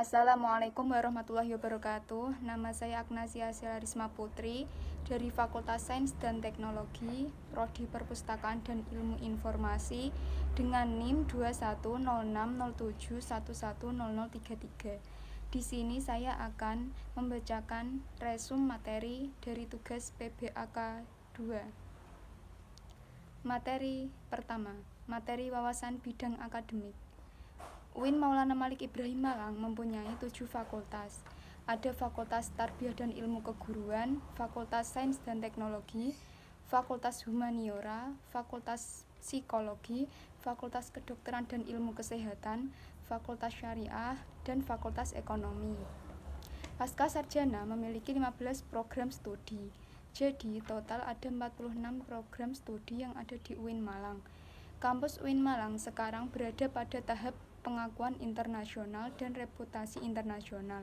Assalamualaikum warahmatullahi wabarakatuh. Nama saya Agnasia Selarisma Putri dari Fakultas Sains dan Teknologi, Prodi Perpustakaan dan Ilmu Informasi dengan NIM 210607110033. Di sini saya akan membacakan resum materi dari tugas PBAK 2. Materi pertama, materi wawasan bidang akademik. UIN Maulana Malik Ibrahim Malang mempunyai 7 fakultas. Ada Fakultas Tarbiyah dan Ilmu Keguruan, Fakultas Sains dan Teknologi, Fakultas Humaniora, Fakultas Psikologi, Fakultas Kedokteran dan Ilmu Kesehatan, Fakultas Syariah, dan Fakultas Ekonomi. Pasca sarjana memiliki 15 program studi. Jadi total ada 46 program studi yang ada di UIN Malang. Kampus UIN Malang sekarang berada pada tahap pengakuan internasional dan reputasi internasional.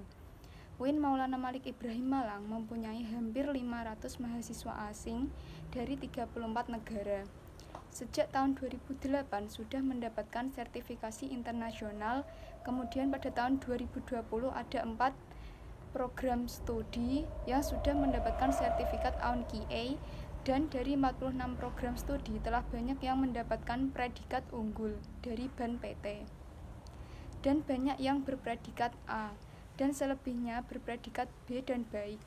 UIN Maulana Malik Ibrahim Malang mempunyai hampir 500 mahasiswa asing dari 34 negara. Sejak tahun 2008 sudah mendapatkan sertifikasi internasional, kemudian pada tahun 2020 ada 4 program studi yang sudah mendapatkan sertifikat AUNQA, dan dari 46 program studi telah banyak yang mendapatkan predikat unggul dari BAN PT. Dan banyak yang berpredikat A, dan selebihnya berpredikat B dan baik.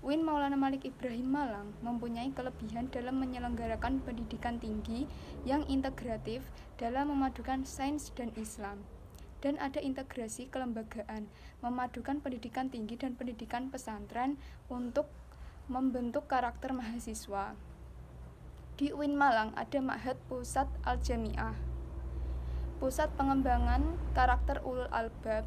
UIN Maulana Malik Ibrahim Malang mempunyai kelebihan dalam menyelenggarakan pendidikan tinggi yang integratif dalam memadukan sains dan Islam. Dan ada integrasi kelembagaan, memadukan pendidikan tinggi dan pendidikan pesantren untuk membentuk karakter mahasiswa. Di UIN Malang ada Ma'had Pusat Al-Jami'ah, pusat pengembangan karakter ulul albab,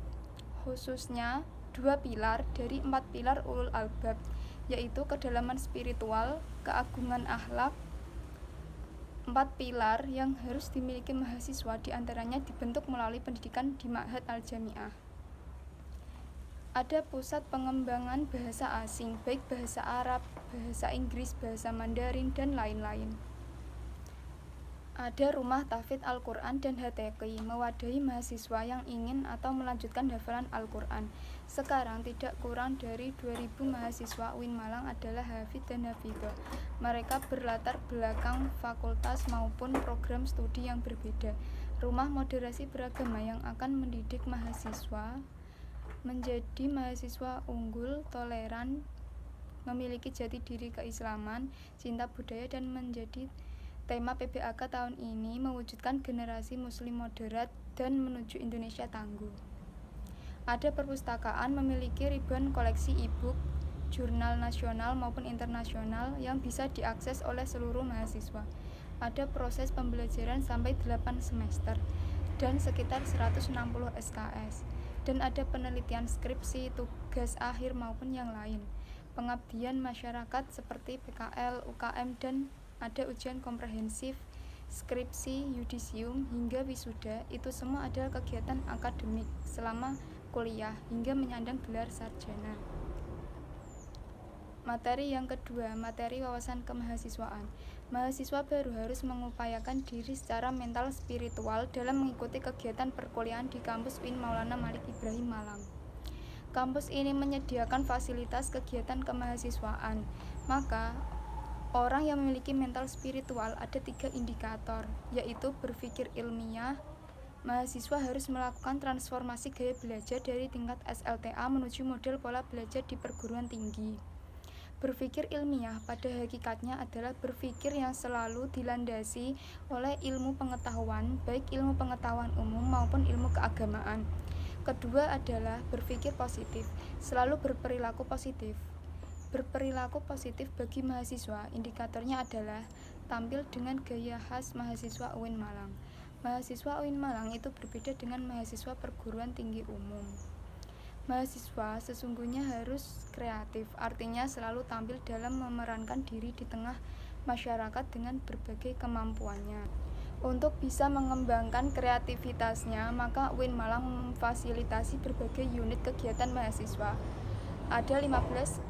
khususnya 2 pilar dari 4 pilar ulul albab, yaitu kedalaman spiritual, keagungan akhlak. 4 pilar yang harus dimiliki mahasiswa diantaranya dibentuk melalui pendidikan di Ma'had Al-Jami'ah. Ada pusat pengembangan bahasa asing, baik bahasa Arab, bahasa Inggris, bahasa Mandarin, dan lain-lain. Ada Rumah Tahfidz Al-Quran dan HTQ, mewadahi mahasiswa yang ingin atau melanjutkan hafalan Al-Quran. Sekarang tidak kurang dari 2000 mahasiswa UIN Malang adalah hafidz dan hafidhah. Mereka berlatar belakang fakultas maupun program studi yang berbeda. Rumah moderasi beragama yang akan mendidik mahasiswa menjadi mahasiswa unggul, toleran, memiliki jati diri keislaman, cinta budaya, dan menjadi tema PBAK tahun ini mewujudkan generasi muslim moderat dan menuju Indonesia tangguh. Ada perpustakaan memiliki ribuan koleksi e-book, jurnal nasional maupun internasional yang bisa diakses oleh seluruh mahasiswa. Ada proses pembelajaran sampai 8 semester dan sekitar 160 SKS. Dan ada penelitian skripsi, tugas akhir maupun yang lain. Pengabdian masyarakat seperti PKL, UKM, dan ada ujian komprehensif, skripsi, yudisium, hingga wisuda. Itu semua adalah kegiatan akademik selama kuliah hingga menyandang gelar sarjana. Materi yang kedua, materi wawasan kemahasiswaan. Mahasiswa baru harus mengupayakan diri secara mental spiritual dalam mengikuti kegiatan perkuliahan di kampus UIN Maulana Malik Ibrahim Malang. Kampus ini menyediakan fasilitas kegiatan kemahasiswaan. Maka orang yang memiliki mental spiritual ada 3 indikator, yaitu berpikir ilmiah. Mahasiswa harus melakukan transformasi gaya belajar dari tingkat SLTA menuju model pola belajar di perguruan tinggi. Berpikir ilmiah pada hakikatnya adalah berpikir yang selalu dilandasi oleh ilmu pengetahuan, baik ilmu pengetahuan umum maupun ilmu keagamaan. Kedua adalah berpikir positif, selalu berperilaku positif. Berperilaku positif bagi mahasiswa, indikatornya adalah tampil dengan gaya khas mahasiswa UIN Malang. Mahasiswa UIN Malang itu berbeda dengan mahasiswa perguruan tinggi umum. Mahasiswa sesungguhnya harus kreatif, artinya selalu tampil dalam memerankan diri di tengah masyarakat dengan berbagai kemampuannya. Untuk bisa mengembangkan kreativitasnya, maka UIN Malang memfasilitasi berbagai unit kegiatan mahasiswa. Ada 15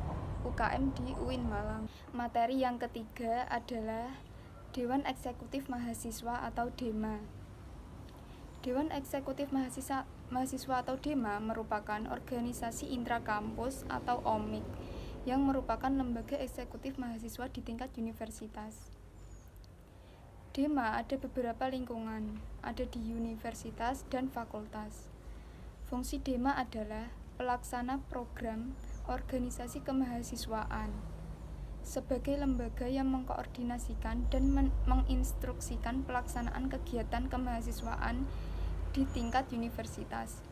UKM di UIN Malang. Materi yang ketiga adalah Dewan Eksekutif Mahasiswa atau DEMA. Dewan Eksekutif Mahasiswa atau DEMA merupakan organisasi intrakampus atau OMIK yang merupakan lembaga eksekutif mahasiswa di tingkat universitas. DEMA ada beberapa lingkungan, ada di universitas dan fakultas. Fungsi DEMA adalah pelaksana program organisasi kemahasiswaan sebagai lembaga yang mengkoordinasikan dan menginstruksikan pelaksanaan kegiatan kemahasiswaan di tingkat universitas.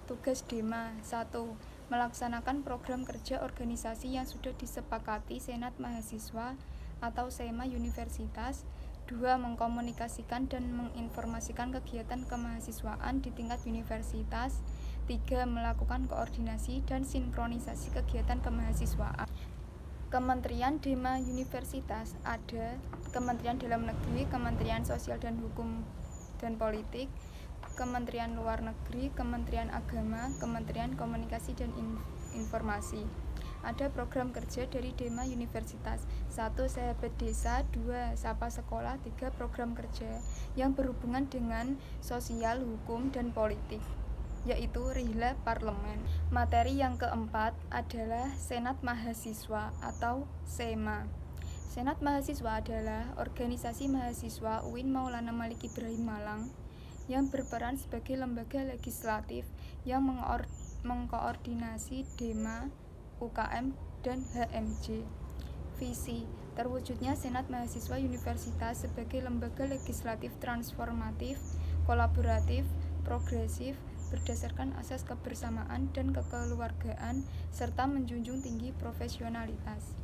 Tugas DEMA 1. Melaksanakan program kerja organisasi yang sudah disepakati Senat Mahasiswa atau SEMA Universitas. 2. Mengkomunikasikan dan menginformasikan kegiatan kemahasiswaan di tingkat universitas. 3. Melakukan koordinasi dan sinkronisasi kegiatan kemahasiswaan. Kementerian DEMA Universitas ada Kementerian Dalam Negeri, Kementerian Sosial dan Hukum dan Politik, Kementerian Luar Negeri, Kementerian Agama, Kementerian Komunikasi dan Informasi. Ada program kerja dari DEMA Universitas. 1. Sahabat Desa. 2. Sapa Sekolah. 3. Program kerja yang berhubungan dengan sosial, hukum, dan politik, yaitu Rihla Parlemen. Materi yang keempat adalah Senat Mahasiswa atau SEMA. Senat Mahasiswa adalah organisasi mahasiswa UIN Maulana Malik Ibrahim Malang yang berperan sebagai lembaga legislatif yang mengkoordinasi DEMA, UKM, dan HMJ. Visi: terwujudnya Senat Mahasiswa Universitas sebagai lembaga legislatif transformatif, kolaboratif, progresif, berdasarkan asas kebersamaan dan kekeluargaan, serta menjunjung tinggi profesionalitas.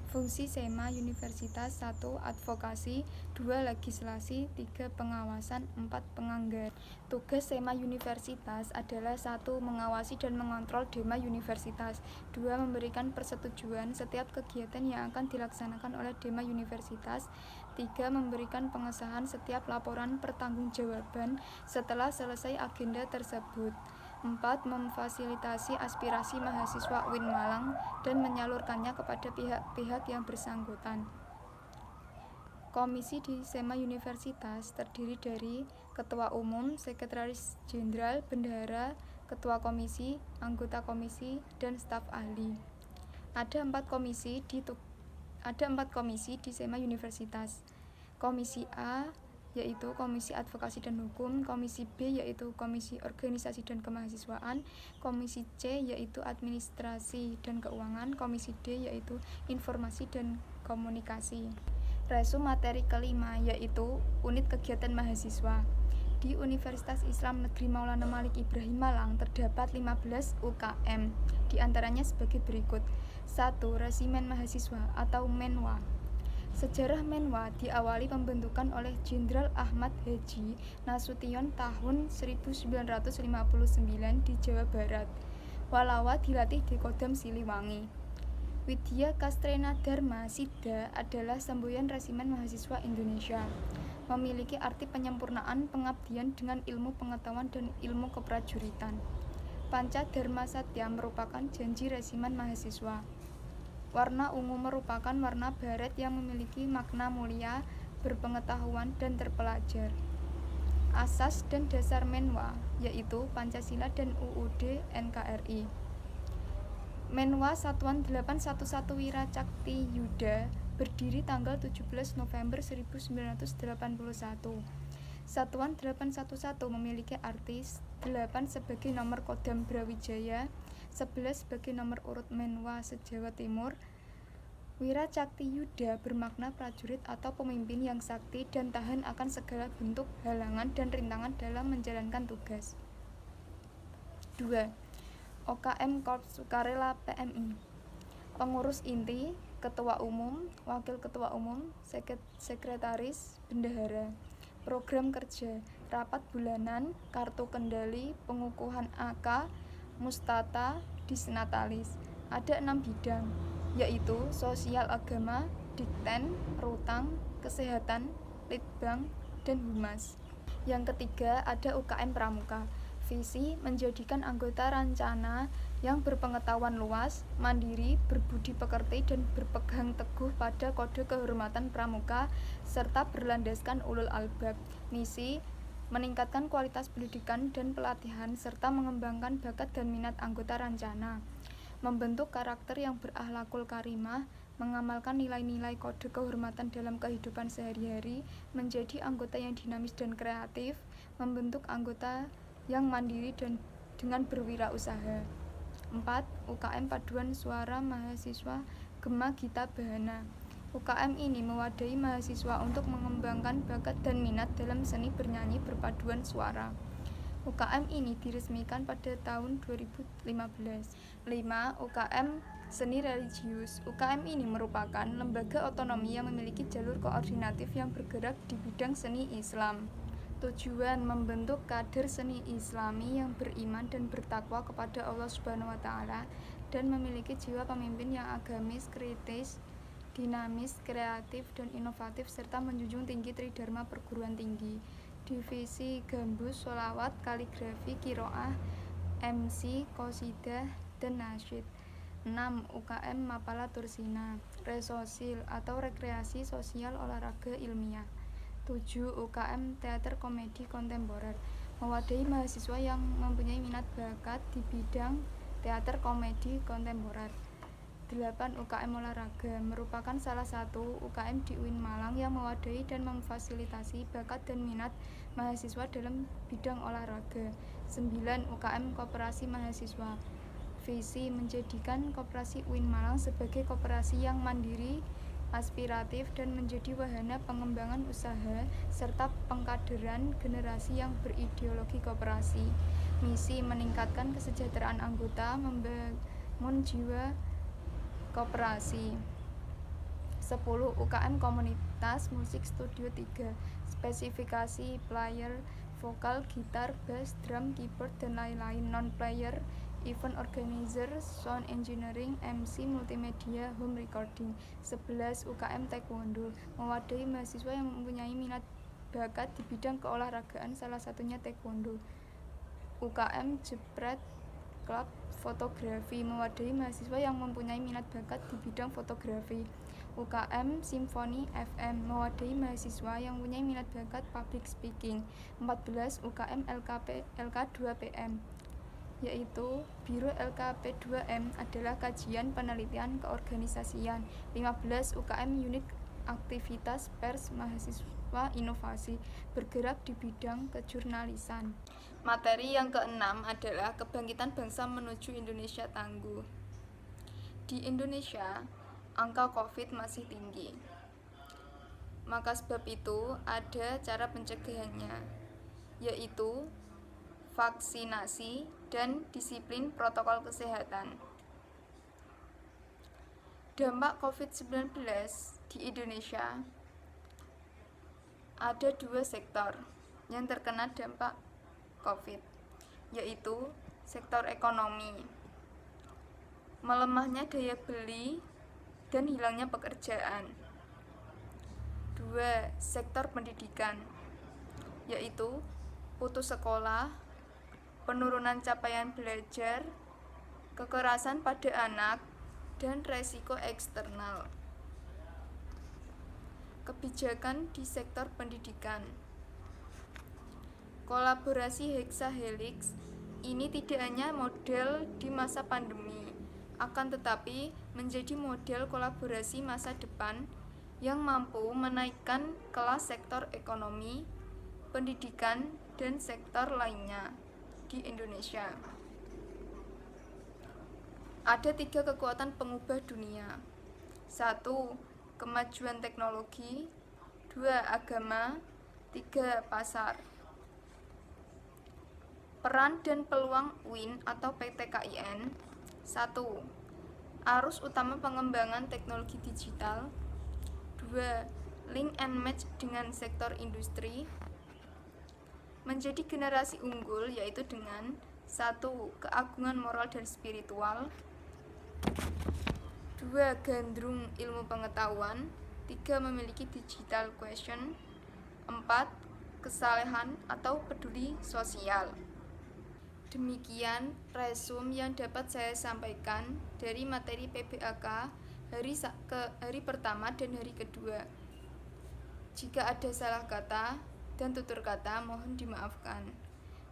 Fungsi SEMA Universitas: 1. Advokasi. 2. Legislasi. 3. Pengawasan. 4. Penganggaran. Tugas SEMA Universitas adalah 1. Mengawasi dan mengontrol DEMA Universitas. 2. Memberikan persetujuan setiap kegiatan yang akan dilaksanakan oleh DEMA Universitas. 3. Memberikan pengesahan setiap laporan pertanggungjawaban setelah selesai agenda tersebut. 4. Memfasilitasi aspirasi mahasiswa UIN Malang dan menyalurkannya kepada pihak-pihak yang bersangkutan. Komisi di SEMA Universitas terdiri dari Ketua Umum, Sekretaris Jenderal, Bendahara, Ketua Komisi, anggota komisi, dan staf ahli. Ada 4 komisi di SEMA Universitas. Komisi A yaitu Komisi Advokasi dan Hukum, Komisi B yaitu Komisi Organisasi dan Kemahasiswaan, Komisi C yaitu Administrasi dan Keuangan, Komisi D yaitu Informasi dan Komunikasi. Resum materi kelima yaitu Unit Kegiatan Mahasiswa. Di Universitas Islam Negeri Maulana Malik Ibrahim Malang terdapat 15 UKM, diantaranya sebagai berikut. 1. Resimen Mahasiswa atau Menwa. Sejarah Menwa diawali pembentukan oleh Jenderal Ahmad Haji Nasution tahun 1959 di Jawa Barat. Walawa dilatih di Kodam Siliwangi. Widya Kastrena Dharma Sida adalah semboyan Resimen Mahasiswa Indonesia. Memiliki arti penyempurnaan pengabdian dengan ilmu pengetahuan dan ilmu keprajuritan. Panca Dharma Satya merupakan janji Resimen Mahasiswa. Warna ungu merupakan warna baret yang memiliki makna mulia, berpengetahuan, dan terpelajar. Asas dan dasar Menwa yaitu Pancasila dan UUD NKRI. Menwa Satuan 811 Wiracakti Yuda berdiri tanggal 17 November 1981. Satuan 811 memiliki arti 8 sebagai nomor Kodam Brawijaya, 11 sebagai nomor urut Menwa se-Jawa Timur. Wiracakti Yuda bermakna prajurit atau pemimpin yang sakti dan tahan akan segala bentuk halangan dan rintangan dalam menjalankan tugas. 2. OKM Korps Sukarela PMI. Pengurus inti, Ketua Umum, Wakil Ketua Umum, Sekretaris, Bendahara. Program kerja, rapat bulanan, kartu kendali, pengukuhan AK, mustata, disnatalis. Ada 6 bidang, yaitu sosial agama, dikten, rutang, kesehatan, litbang, dan humas. Yang ketiga ada UKM Pramuka. Visi menjadikan anggota rancana yang berpengetahuan luas, mandiri, berbudi pekerti, dan berpegang teguh pada kode kehormatan pramuka serta berlandaskan ulul albab. Misi meningkatkan kualitas pendidikan dan pelatihan, serta mengembangkan bakat dan minat anggota rancana, membentuk karakter yang berakhlakul karimah, mengamalkan nilai-nilai kode kehormatan dalam kehidupan sehari-hari, menjadi anggota yang dinamis dan kreatif, membentuk anggota yang mandiri dan dengan berwirausaha. 4. UKM Paduan Suara Mahasiswa Gema Gita Bahana. UKM ini mewadahi mahasiswa untuk mengembangkan bakat dan minat dalam seni bernyanyi berpaduan suara. UKM ini diresmikan pada tahun 2015. 5. UKM Seni Religius. UKM ini merupakan lembaga otonomi yang memiliki jalur koordinatif yang bergerak di bidang seni Islam. Tujuan membentuk kader seni Islami yang beriman dan bertakwa kepada Allah Subhanahu wa taala dan memiliki jiwa pemimpin yang agamis, kritis, dinamis, kreatif, dan inovatif, serta menjunjung tinggi tridharma perguruan tinggi. Divisi gambus, sholawat, kaligrafi, kiroah, MC, qosidah, dan nasyid. 6. UKM Mapala Tursina. Resosil atau rekreasi sosial olahraga ilmiah. 7. UKM Teater Komedi Kontemporer. Mewadahi mahasiswa yang mempunyai minat bakat di bidang teater komedi kontemporer. 8. UKM Olahraga merupakan salah satu UKM di UIN Malang yang mewadahi dan memfasilitasi bakat dan minat mahasiswa dalam bidang olahraga. 9. UKM Koperasi Mahasiswa. Visi menjadikan Koperasi UIN Malang sebagai koperasi yang mandiri, aspiratif, dan menjadi wahana pengembangan usaha serta pengkaderan generasi yang berideologi koperasi. Misi meningkatkan kesejahteraan anggota, membangun jiwa koperasi. 10. UKM Komunitas Musik Studio 3. Spesifikasi player, vokal, gitar, bass, drum, keyboard, dan lain-lain. Non-player, event organizer, sound engineering, MC, multimedia, home recording. 11. UKM Taekwondo mewadahi mahasiswa yang mempunyai minat bakat di bidang keolahragaan, salah satunya taekwondo. UKM Jepret Club Fotografi mewadahi mahasiswa yang mempunyai minat bakat di bidang fotografi. UKM Simfoni FM mewadahi mahasiswa yang mempunyai minat bakat public speaking. 14. UKM LK2PM, yaitu Biro LKP2M adalah kajian penelitian keorganisasian. 15. UKM Unit Aktivitas Pers Mahasiswa Inovasi bergerak di bidang kejurnalisan. Materi yang keenam adalah kebangkitan bangsa menuju Indonesia tangguh. Di Indonesia, angka COVID masih tinggi. Maka sebab itu ada cara pencegahannya, yaitu vaksinasi dan disiplin protokol kesehatan. Dampak COVID-19 di Indonesia, ada dua sektor yang terkena dampak COVID, yaitu sektor ekonomi, melemahnya daya beli dan hilangnya pekerjaan. 2. Sektor pendidikan, yaitu putus sekolah, penurunan capaian belajar, kekerasan pada anak, dan resiko eksternal. Kebijakan di sektor pendidikan. Kolaborasi heksahelix ini tidak hanya model di masa pandemi, akan tetapi menjadi model kolaborasi masa depan yang mampu menaikkan kelas sektor ekonomi, pendidikan, dan sektor lainnya di Indonesia. Ada 3 kekuatan pengubah dunia. 1. Kemajuan teknologi. 2. Agama. 3. Pasar. Peran dan peluang UIN atau PTKIN. 1. Arus utama pengembangan teknologi digital. 2. Link and match dengan sektor industri. Menjadi generasi unggul, yaitu dengan 1. Keagungan moral dan spiritual. 2. Gandrung ilmu pengetahuan. 3. Memiliki digital quotient. 4. Kesalehan atau peduli sosial. Demikian resum yang dapat saya sampaikan dari materi PBAK hari pertama dan hari kedua. Jika ada salah kata, dan tutur kata mohon dimaafkan.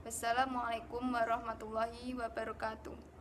Wassalamualaikum warahmatullahi wabarakatuh.